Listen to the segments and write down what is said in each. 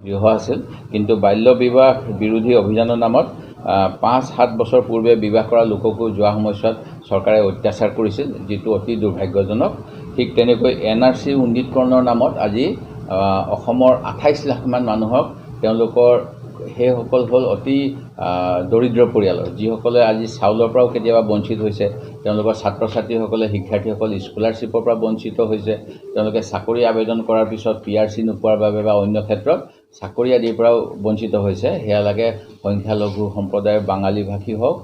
গৃহ আছিল, কিন্তু বাল্য বিবাহ বিৰোধী অভিযানৰ নামত 5-7 বছৰ পূৰ্বে বিবাহ কৰা লোককো যোৱা সময়ছোৱাত চৰকাৰে অত্যাচাৰ কৰিছিল, যিটো অতি দুৰ্ভাগ্যজনক। ঠিক তেনেকৈ NRC উন্নীতকৰণৰ নামত আজি অসমৰ 28 লাখমান মানুহক তেওঁলোকৰ সেইসকল হ'ল অতি দৰিদ্ৰ পৰিয়ালৰ, যিসকলে আজি চাউলৰ পৰাও কেতিয়াবা বঞ্চিত হৈছে, তেওঁলোকৰ ছাত্ৰ ছাত্ৰীসকলে শিক্ষাৰ্থীসকল স্কলাৰশ্বিপৰ পৰা বঞ্চিত হৈছে, তেওঁলোকে চাকৰি আবেদন কৰাৰ পিছত PRC নোপোৱাৰ বাবে বা অন্য ক্ষেত্ৰত চাকৰি আদিৰ পৰাও বঞ্চিত হৈছে। সেয়া লাগে সংখ্যালঘু সম্প্ৰদায়ৰ বাঙালী ভাষী হওক,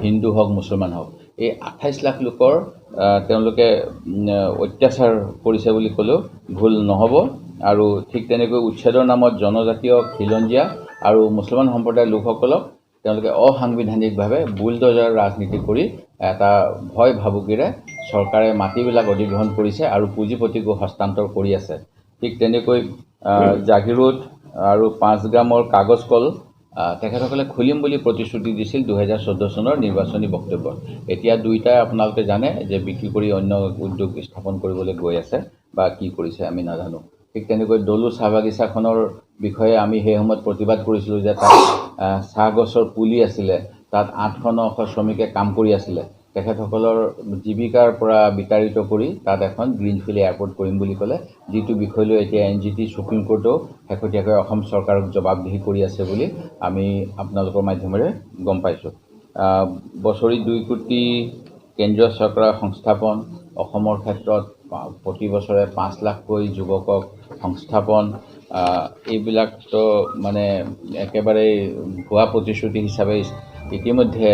হিন্দু হওক, মুছলমান হওক। এই 28 লাখ লোকৰ তেওঁলোকে অত্যাচাৰ কৰিছে বুলি ক'লেও ভুল নহ'ব। আৰু ঠিক তেনেকৈ উচ্ছেদৰ নামত জনজাতীয় খিলঞ্জীয়া আৰু মুছলমান সম্প্ৰদায়ৰ লোকসকলক তেওঁলোকে অসাংবিধানিকভাৱে বুলডজাৰ ৰাজনীতি কৰি এটা ভয় ভাবুকিৰে চৰকাৰে মাটিবিলাক অধিগ্ৰহণ কৰিছে আৰু পুঁজিপতিকো হস্তান্তৰ কৰি আছে। ঠিক তেনেকৈ জাগিৰোড আৰু 5 গ্ৰামৰ কাগজ কল তেখেতসকলে খুলিম বুলি প্ৰতিশ্ৰুতি দিছিল 2014 চনৰ নিৰ্বাচনী বক্তব্যত। এতিয়া দুইটাই আপোনালোকে জানে যে বিক্ৰী কৰি অন্য উদ্যোগ স্থাপন কৰিবলৈ গৈ আছে বা কি কৰিছে আমি নাজানো। ঠিক তেনেকৈ দলু চাহ বাগিচাখনৰ বিষয়ে আমি সেই সময়ত প্ৰতিবাদ কৰিছিলোঁ যে তাত চাহ গছৰ পুলি আছিলে, তাত 800-900 শ্ৰমিকে কাম কৰি আছিলে। তেখেতসকলৰ জীৱিকাৰ পৰা বিতাড়িত কৰি তাত এখন গ্ৰীণফিল্ড এয়াৰপৰ্ট কৰিম বুলি ক'লে, যিটো বিষয় লৈ এতিয়া NGT সুপ্ৰিম কোৰ্টেও শেহতীয়াকৈ অসম চৰকাৰক জবাবদিহি কৰি আছে বুলি আমি আপোনালোকৰ মাধ্যমেৰে গম পাইছোঁ। বছৰি 2 কোটি কেন্দ্ৰীয় চৰকাৰৰ সংস্থাপন, অসমৰ ক্ষেত্ৰত প্ৰতি বছৰে 5 লাখকৈ যুৱকক সংস্থাপন, এইবিলাকতো মানে একেবাৰে ভুৱা প্ৰতিশ্ৰুতি হিচাপে ইতিমধ্যে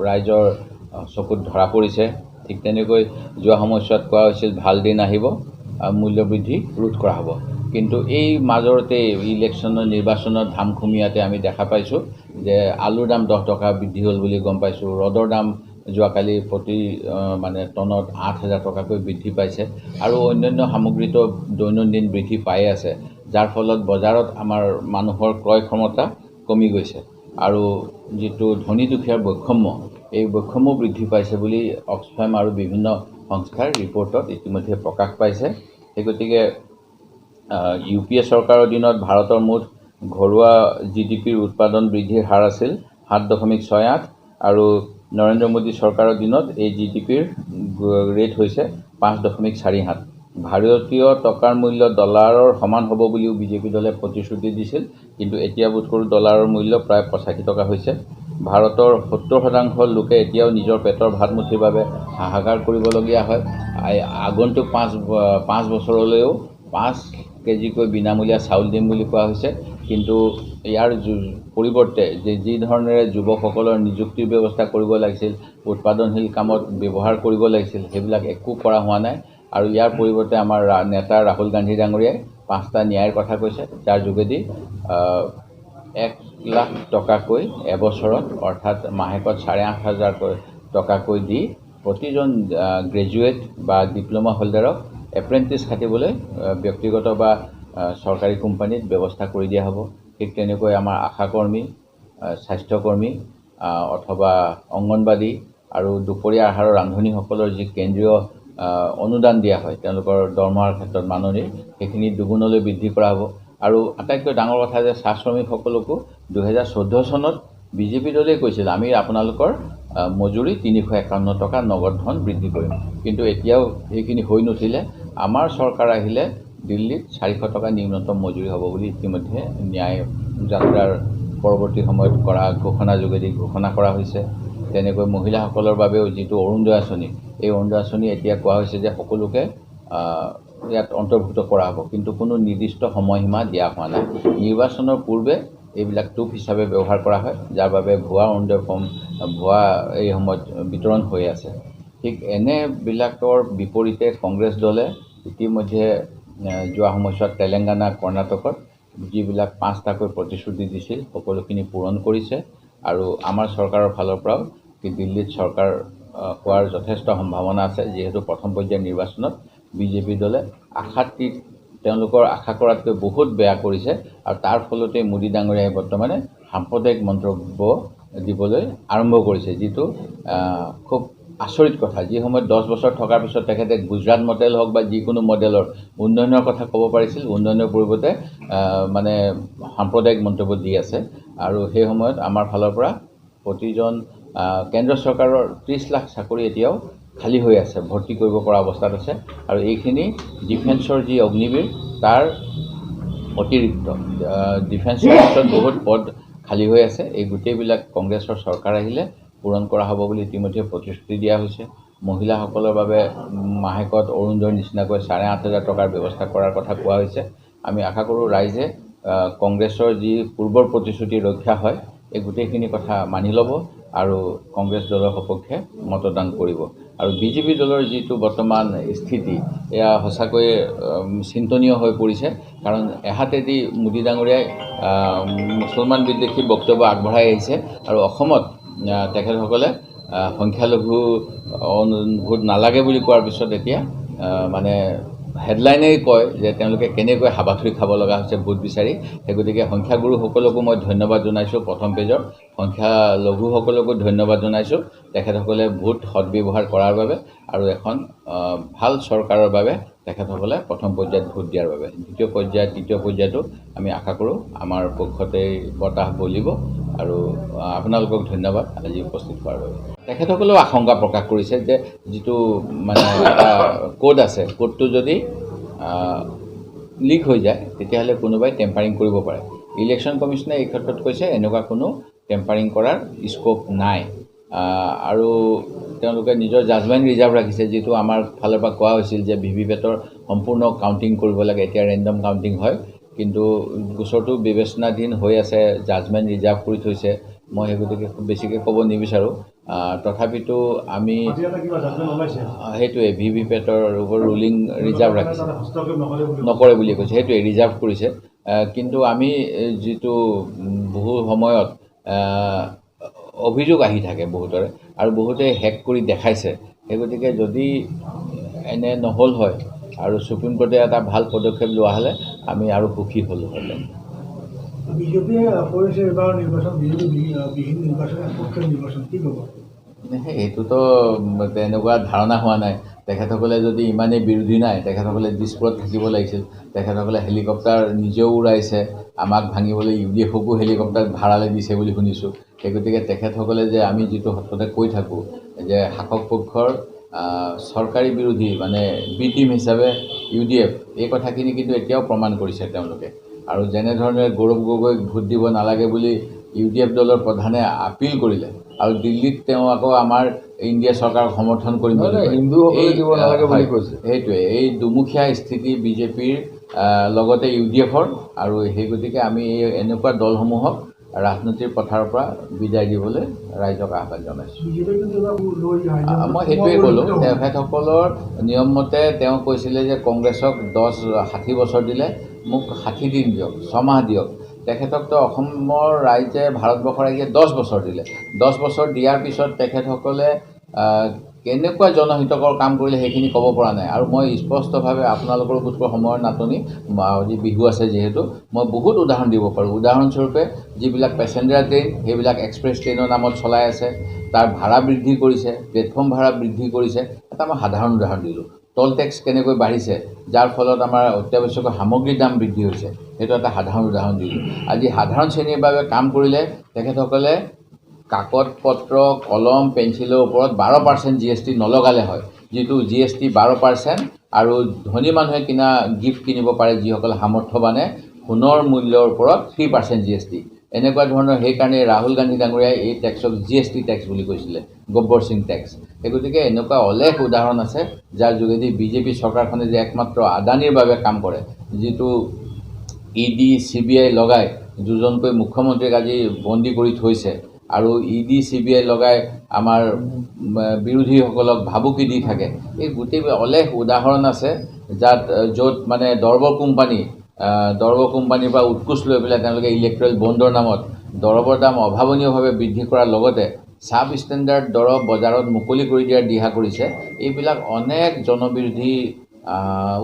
ৰাইজৰ চকুত ধৰা পৰিছে। ঠিক তেনেকৈ যোৱা সময়ছোৱাত কোৱা হৈছিল ভাল দিন আহিব, মূল্যবৃদ্ধি ৰোধ কৰা হ'ব। কিন্তু এই মাজতে নিৰ্বাচনৰ ধামখুমীয়াতে আমি দেখা পাইছোঁ যে আলুৰ দাম 10 টকা বৃদ্ধি হ'ল বুলি গম পাইছোঁ। ৰদৰ দাম যোৱাকালি প্ৰতি টনত 8,000 টকাকৈ বৃদ্ধি পাইছে আৰু অন্যান্য সামগ্ৰীতো দৈনন্দিন বৃদ্ধি পায়ে আছে, যাৰ ফলত বজাৰত আমাৰ মানুহৰ ক্ৰয় ক্ষমতা কমি গৈছে আৰু যিটো ধনী দুখীয়াৰ বৈষম্য, এই বৈষম্য বৃদ্ধি পাইছে বুলি অক্সফাম আৰু বিভিন্ন সংস্থাৰ ৰিপৰ্টত ইতিমধ্যে প্ৰকাশ পাইছে। সেই গতিকে UPA চৰকাৰৰ দিনত ভাৰতৰ মুঠ ঘৰুৱা GDPৰ উৎপাদন বৃদ্ধিৰ হাৰ আছিল 7.68 আৰু নৰেন্দ্ৰ মোদী চৰকাৰৰ দিনত এই GDPৰ ৰেট হৈছে 5.47। ভাৰতীয় টকাৰ মূল্য ডলাৰৰ সমান হ'ব বুলিও বিজেপি দলে প্ৰতিশ্ৰুতি দিছিল, কিন্তু এতিয়া বোধ কৰোঁ ডলাৰৰ মূল্য প্ৰায় 85 টকা হৈছে। ভাৰতৰ 70% লোকে এতিয়াও নিজৰ পেটৰ ভাত মুঠিৰ বাবে হাহাকাৰ কৰিবলগীয়া হয়। আগন্তুক 5 বছৰলৈও 5 কেজিকৈ বিনামূলীয়া চাউল দিম বুলি কোৱা হৈছে, কিন্তু ইয়াৰ পৰিৱৰ্তে যি ধৰণেৰে যুৱকসকলৰ নিযুক্তিৰ ব্যৱস্থা কৰিব লাগিছিল, উৎপাদনশীল কামত ব্যৱহাৰ কৰিব লাগিছিল, সেইবিলাক একো কৰা হোৱা নাই। আৰু ইয়াৰ পৰিৱৰ্তে আমাৰ নেতা ৰাহুল গান্ধী ডাঙৰীয়াই 5টা ন্যায়ৰ কথা কৈছে, যাৰ যোগেদি 1 লাখ টকাকৈ এবছৰত অৰ্থাৎ মাহেকত 8,500 টকাকৈ দি প্ৰতিজন গ্ৰেজুৱেট বা ডিপ্ল'মা হোল্ডাৰক এপ্ৰেণ্টিছ খাটিবলৈ ব্যক্তিগত বা চৰকাৰী কোম্পানীত ব্যৱস্থা কৰি দিয়া হ'ব। ঠিক তেনেকৈ আমাৰ আশাকৰ্মী, স্বাস্থ্যকৰ্মী অথবা অংগনবাদী আৰু দুপৰীয়া আহাৰৰ ৰান্ধনীসকলৰ যি কেন্দ্ৰীয় অনুদান দিয়া হয় তেওঁলোকৰ দৰমহাৰ ক্ষেত্ৰত মাননি, সেইখিনি দুগুণলৈ বৃদ্ধি কৰা হ'ব। আৰু আটাইতকৈ ডাঙৰ কথা যে চাহ শ্ৰমিকসকলকো 2014 চনত বিজেপি দলেই কৈছিল আমি আপোনালোকৰ মজুৰি 351 টকা নগদ ধন বৃদ্ধি কৰিম, কিন্তু এতিয়াও সেইখিনি হৈ নুঠিলে। আমাৰ চৰকাৰ আহিলে দিল্লীত 400 টকা নিম্নতম মজুৰি হ'ব বুলি ইতিমধ্যে ন্যায় যাত্ৰাৰ পৰৱৰ্তী সময়ত কৰা ঘোষণা যোগেদি ঘোষণা কৰা হৈছে। তেনেকৈ মহিলাসকলৰ বাবেও যিটো অৰুণোদয় আঁচনি, এই অৰুণোদয় আঁচনি এতিয়া কোৱা হৈছে যে সকলোকে ইয়াত অন্তৰ্ভুক্ত কৰা হ'ব, কিন্তু কোনো নিৰ্দিষ্ট সময়সীমা দিয়া হোৱা নাই। নিৰ্বাচনৰ পূৰ্বে এইবিলাক টোপ হিচাপে ব্যৱহাৰ কৰা হয়, যাৰ বাবে ভুৱা অৰুণোদয় ভুৱা এই সময়ত বিতৰণ হৈ আছে। ঠিক এনেবিলাকৰ বিপৰীতে কংগ্ৰেছ দলে ইতিমধ্যে যোৱা সময়ছোৱাত তেলেংগানা, কৰ্ণাটকত যিবিলাক 5টাকৈ প্ৰতিশ্ৰুতি দিছিল সকলোখিনি পূৰণ কৰিছে আৰু আমাৰ চৰকাৰৰ ফালৰ পৰাও দিল্লীত চৰকাৰ হোৱাৰ যথেষ্ট সম্ভাৱনা আছে, যিহেতু প্ৰথম পৰ্যায়ৰ নিৰ্বাচনত বিজেপি দলে তেওঁলোকৰ আশা কৰাতকৈ বহুত বেয়া কৰিছে আৰু তাৰ ফলতে মোদী ডাঙৰীয়াই বৰ্তমানে সাম্প্ৰদায়িক মন্তব্য দিবলৈ আৰম্ভ কৰিছে, যিটো খুব আচৰিত কথা। যি সময়ত 10 বছৰ থকাৰ পিছত তেখেতে গুজৰাট মডেল হওক বা যিকোনো মডেলৰ উন্নয়নৰ কথা ক'ব পাৰিছিল, উন্নয়নৰ পৰিৱৰ্তে মানে সাম্প্ৰদায়িক মন্তব্য দি আছে। আৰু সেই সময়ত আমাৰ ফালৰ পৰা প্ৰতিজন কেন্দ্ৰ চৰকাৰৰ 30 লাখ চাকৰি এতিয়াও খালী হৈ আছে, ভৰ্তি কৰিব পৰা অৱস্থাত আছে। আৰু এইখিনি ডিফেন্সৰ যি অগ্নিবীৰ তাৰ অতিৰিক্ত ডিফেন্সৰ ক্ষেত্ৰত বহুত পদ খালী হৈ আছে। এই গোটেইবিলাক কংগ্ৰেছৰ চৰকাৰ আহিলে পূৰণ কৰা হ'ব বুলি ইতিমধ্যে প্ৰতিশ্ৰুতি দিয়া হৈছে। মহিলাসকলৰ বাবে মাহেকত অৰুণোদয়ৰ নিচিনাকৈ 8,500 টকাৰ ব্যৱস্থা কৰাৰ কথা কোৱা হৈছে। আমি আশা কৰোঁ ৰাইজে কংগ্ৰেছৰ যি পূৰ্বৰ প্ৰতিশ্ৰুতি ৰক্ষা হয়, এই গোটেইখিনি কথা মানি ল'ব আৰু কংগ্ৰেছ দলৰ সপক্ষে মতদান কৰিব। আৰু বিজেপি দলৰ যিটো বৰ্তমান স্থিতি, এয়া সঁচাকৈয়ে চিন্তনীয় হৈ পৰিছে। কাৰণ এহাতেদি মোদী ডাঙৰীয়াই মুছলমান বিদ্বেষী বক্তব্য আগবঢ়াই আহিছে আৰু অসমত তেখেতসকলে সংখ্যালঘু ভোট নালাগে বুলি কোৱাৰ পিছত এতিয়া মানে হেডলাইনেই কয় যে তেওঁলোকে কেনেকৈ হাবাথুৰি খাব লগা হৈছে ভোট বিচাৰি। সেই গতিকে সংখ্যাগুৰুসকলকো মই ধন্যবাদ জনাইছোঁ, প্ৰথম পেজৰ সংখ্যালঘুসকলকো ধন্যবাদ জনাইছোঁ। তেখেতসকলে ভোট সদব্যৱহাৰ কৰাৰ বাবে আৰু এখন ভাল চৰকাৰৰ বাবে তেখেতসকলে প্ৰথম পৰ্যায়ত ভোট দিয়াৰ বাবে। দ্বিতীয় পৰ্যায়, তৃতীয় পৰ্যায়তো আমি আশা কৰোঁ আমাৰ পক্ষতেই বতাহ বলিব। আৰু আপোনালোকক ধন্যবাদ আজি উপস্থিত হোৱাৰ বাবে। তেখেতসকলেও আশংকা প্ৰকাশ কৰিছে যে যিটো মানে এটা কোড আছে, কোডটো যদি লিক হৈ যায় তেতিয়াহ'লে কোনোবাই টেম্পাৰিং কৰিব পাৰে। ইলেকশ্যন কমিশ্যনে এই ক্ষেত্ৰত কৈছে এনেকুৱা কোনো টেম্পাৰিং কৰাৰ স্ক'প নাই। আৰু তেওঁলোকে নিজৰ জাজমেণ্ট ৰিজাৰ্ভ ৰাখিছে, যিটো আমাৰ ফালৰ পৰা কোৱা হৈছিল যে ভিভিপেটৰ সম্পূৰ্ণ কাউণ্টিং কৰিব লাগে, এতিয়া ৰেণ্ডম কাউণ্টিং হয়। কিন্তু গোচৰটো বিবেচনাধীন হৈ আছে, জাজমেণ্ট ৰিজাৰ্ভ কৰি থৈছে। মই সেই গতিকে খুব বেছিকৈ ক'ব নিবিচাৰোঁ। তথাপিতো আমি সেইটোৱে ভিভিপেটৰ ওপৰত ৰুলিং ৰিজাৰ্ভ ৰাখিছে, নকৰে বুলি কৈছে, সেইটোৱে ৰিজাৰ্ভ কৰিছে। কিন্তু আমি যিটো বহু সময়ত অভিযোগ আহি থাকে বহুতৰে, আৰু বহুতে হেক কৰি দেখাইছে। সেই গতিকে যদি এনে নহ'ল হয় আৰু সুপ্ৰিম কোৰ্টে এটা ভাল পদক্ষেপ লোৱা হ'লে আমি আৰু সুখী হ'লোহেঁতেন। বিজেপিয়ে কৰিছে এবাৰ নিৰ্বাচন, বিহীন নিৰ্বাচন, একপক্ষীয় নিৰ্বাচন, কি ক'ব? সেইটোতো তেনেকুৱা ধাৰণা হোৱা নাই। তেখেতসকলে যদি ইমানেই বিৰোধী নাই, তেখেতসকলে দিছপুৰত থাকিব লাগিছিল। তেখেতসকলে হেলিকপ্টাৰ নিজেও উৰাইছে, আমাক ভাঙিবলৈ UDFকো হেলিকপ্টাৰ ভাড়ালৈ দিছে বুলি শুনিছোঁ। সেই গতিকে তেখেতসকলে যে আমি যিটো সততে কৈ থাকোঁ যে শাসক পক্ষৰ চৰকাৰী বিৰোধী মানে বি টিম হিচাপে UDF, এই কথাখিনি কিন্তু এতিয়াও প্ৰমাণ কৰিছে তেওঁলোকে। আৰু যেনেধৰণে গৌৰৱ গগৈক ভোট দিব নালাগে বুলি UDF দলৰ প্ৰধানে আপিল কৰিলে, আৰু দিল্লীত তেওঁ আকৌ আমাৰ ইণ্ডিয়া চৰকাৰক সমৰ্থন কৰিম বুলি কৈছে। সেইটোৱে এই দুমুখীয়া স্থিতি বিজেপিৰ লগতে UDFৰ। আৰু সেই গতিকে আমি এনেকুৱা দলসমূহক ৰাজনীতিৰ পথাৰৰ পৰা বিদায় দিবলৈ ৰাইজক আহ্বান জনাইছোঁ। মই সেইটোৱে ক'লোঁ, তেখেতসকলৰ নিয়ম মতে তেওঁ কৈছিলে যে কংগ্ৰেছক 60 বছৰ দিলে, মোক 60 দিন দিয়ক, 6 মাহ দিয়ক। তেখেতকতো অসমৰ ৰাইজে, ভাৰতবৰ্ষৰ ৰাইজে 10 বছৰ দিলে। 10 বছৰ দিয়াৰ পিছত তেখেতসকলে কেনেকুৱা জনহিতকৰ কাম কৰিলে সেইখিনি ক'ব পৰা নাই। আৰু মই স্পষ্টভাৱে আপোনালোকৰ বোধকৰোঁ সময়ৰ নাটনি, আজি বিহু আছে যিহেতু, মই বহুত উদাহৰণ দিব পাৰোঁ। উদাহৰণস্বৰূপে যিবিলাক পেচেঞ্জাৰ ট্ৰেইন, সেইবিলাক এক্সপ্ৰেছ ট্ৰেইনৰ নামত চলাই আছে, তাৰ ভাড়া বৃদ্ধি কৰিছে, প্লেটফৰ্ম ভাড়া বৃদ্ধি কৰিছে। এটা মই সাধাৰণ উদাহৰণ দিলোঁ। টল টেক্স কেনেকৈ বাঢ়িছে, যাৰ ফলত আমাৰ অত্যাৱশ্যকীয় সামগ্ৰীৰ দাম বৃদ্ধি হৈছে, সেইটো এটা সাধাৰণ উদাহৰণ দিলোঁ। আজি সাধাৰণ শ্ৰেণীৰ বাবে কাম কৰিলে তেখেতসকলে কাকত পত্ৰ, কলম, পেঞ্চিলৰ ওপৰত 12% GST নলগালে হয়, যিটো GST 12%। আৰু ধনী মানুহে কিনা গিফ্ট কিনিব পাৰে, যিসকলে সামৰ্থ্যৱানে, সোণৰ মূল্যৰ ওপৰত 3% GST। এনেকুৱা ধৰণৰ, সেইকাৰণে ৰাহুল গান্ধী ডাঙৰীয়াই এই টেক্সক GST টেক্স বুলি কৈছিলে, গব্বৰ সিং টেক্স। সেই গতিকে এনেকুৱা অলেখ উদাহৰণ আছে, যাৰ যোগেদি বিজেপি চৰকাৰখনে যে একমাত্ৰ আদানীৰ বাবে কাম কৰে, যিটো ED CBI লগাই দুজনকৈ মুখ্যমন্ত্ৰীক আজি বন্দী কৰি থৈছে, আৰু ED CBI লগাই আমাৰ বিৰোধীসকলক ভাবুকি দি থাকে। এই গোটেই অলেখ উদাহৰণ আছে, য'ত মানে দৰৱ কোম্পানীৰ পৰা উৎকোচ লৈ পেলাই তেওঁলোকে ইলেক্ট্ৰেল বণ্ডৰ নামত দৰৱৰ দাম অভাৱনীয়ভাৱে বৃদ্ধি কৰাৰ লগতে চাব ষ্টেণ্ডাৰ্ড দৰৱ বজাৰত মুকলি কৰি দিয়াৰ দিহা কৰিছে। এইবিলাক অনেক জনবিৰোধী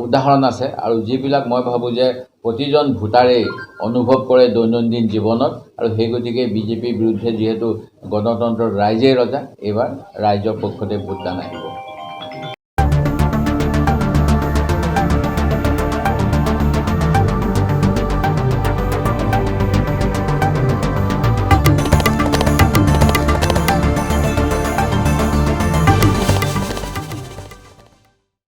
উদাহৰণ আছে আৰু যিবিলাক মই ভাবোঁ যে প্ৰতিজন ভোটাৰেই অনুভৱ কৰে দৈনন্দিন জীৱনত আৰু সেই গতিকে বিজেপিৰ বিৰুদ্ধে যিহেতু গণতন্ত্ৰৰ ৰাইজেই ৰজা এইবাৰ ৰাইজৰ পক্ষতে ভোটদান আহিব